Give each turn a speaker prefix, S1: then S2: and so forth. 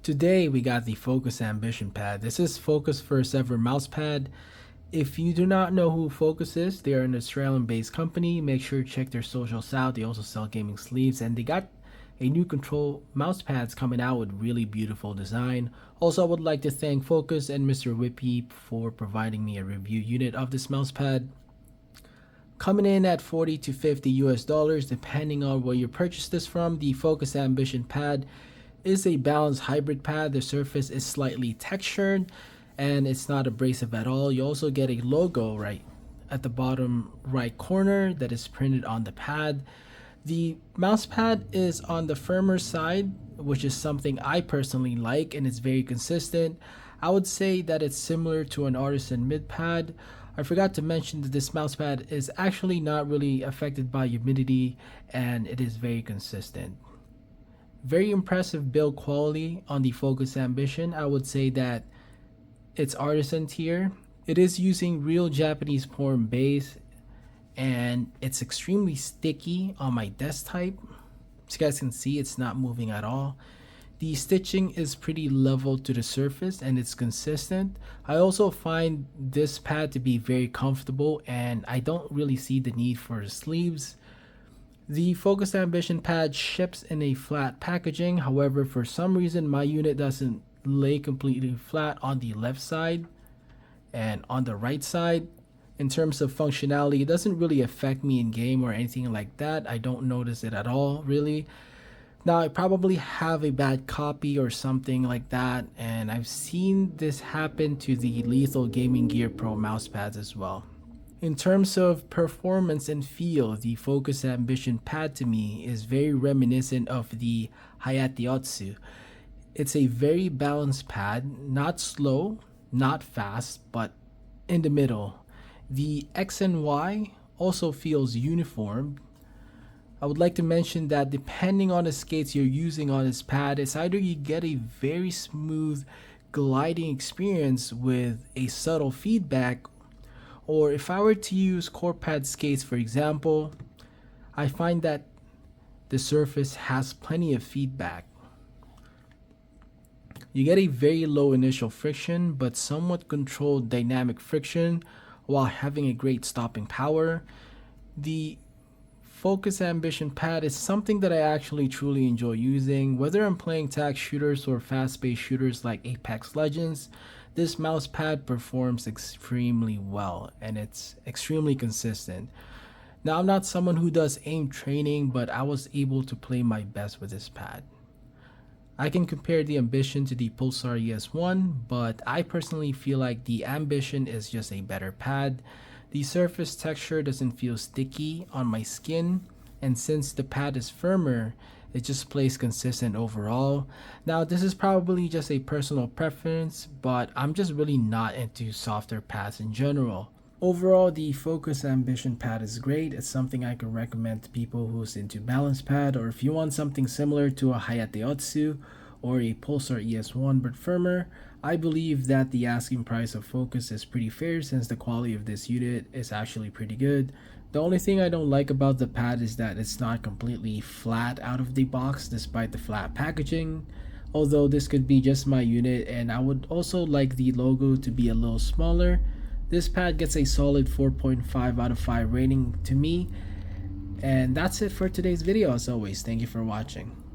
S1: Today we got the Focus Ambition Pad. This is Focus' first ever mouse pad. If you do not know who Focus is, they are an Australian-based company. Make sure to check their socials out. They also sell gaming sleeves, and they got a new control mouse pads coming out with really beautiful design. Also, I would like to thank Focus and Mr. Whippy for providing me a review unit of this mouse pad. Coming in at 40 to 50 US dollars depending on where you purchase this from. The Focus Ambition Pad is a balanced hybrid pad. The surface is slightly textured and it's not abrasive at all. You also get a logo right at the bottom right corner that is printed on the pad. The mouse pad is on the firmer side, which is something I personally like, and it's very consistent. I would say that it's similar to an artisan mid pad. I forgot to mention that this mouse pad is actually not really affected by humidity and it is very consistent. Very impressive build quality on the Focus Ambition. I would say that it's artisan tier. It is using real Japanese porn base and it's extremely sticky on my desk type. As you guys can see, it's not moving at all. The stitching is pretty level to the surface and it's consistent. I also find this pad to be very comfortable and I don't really see the need for sleeves. The Focus Ambition pad ships in a flat packaging. However, for some reason my unit doesn't lay completely flat on the left side and on the right side. In terms of functionality, it doesn't really affect me in game or anything like that. I don't notice it at all, really. Now, I probably have a bad copy or something like that, and I've seen this happen to the Lethal Gaming Gear Pro mousepads as well. In terms of performance and feel, the Focus Ambition pad to me is very reminiscent of the Hayate. It's a very balanced pad, not slow, not fast, but in the middle. The X and Y also feels uniform. I would like to mention that depending on the skates you're using on this pad, it's either you get a very smooth gliding experience with a subtle feedback, or if I were to use Corepad skates for example, I find that the surface has plenty of feedback. You get a very low initial friction but somewhat controlled dynamic friction while having a great stopping power. The Focus Ambition pad is something that I actually truly enjoy using. Whether I'm playing tag shooters or fast-paced shooters like Apex Legends, this mouse pad performs extremely well and it's extremely consistent. Now, I'm not someone who does aim training, but I was able to play my best with this pad. I can compare the Ambition to the Pulsar ES1, but I personally feel like the Ambition is just a better pad. The surface texture doesn't feel sticky on my skin, and since the pad is firmer, it just plays consistent overall. Now, this is probably just a personal preference, but I'm just really not into softer pads in general. Overall, the Focus Ambition pad is great. It's something I could recommend to people who's into balance pad, or if you want something similar to a Hayate or a Pulsar ES1 but firmer. I believe that the asking price of Focus is pretty fair since the quality of this unit is actually pretty good. The only thing I don't like about the pad is that it's not completely flat out of the box despite the flat packaging. Although this could be just my unit, and I would also like the logo to be a little smaller. This pad gets a solid 4.5 out of 5 rating to me. And that's it for today's video. As always, thank you for watching.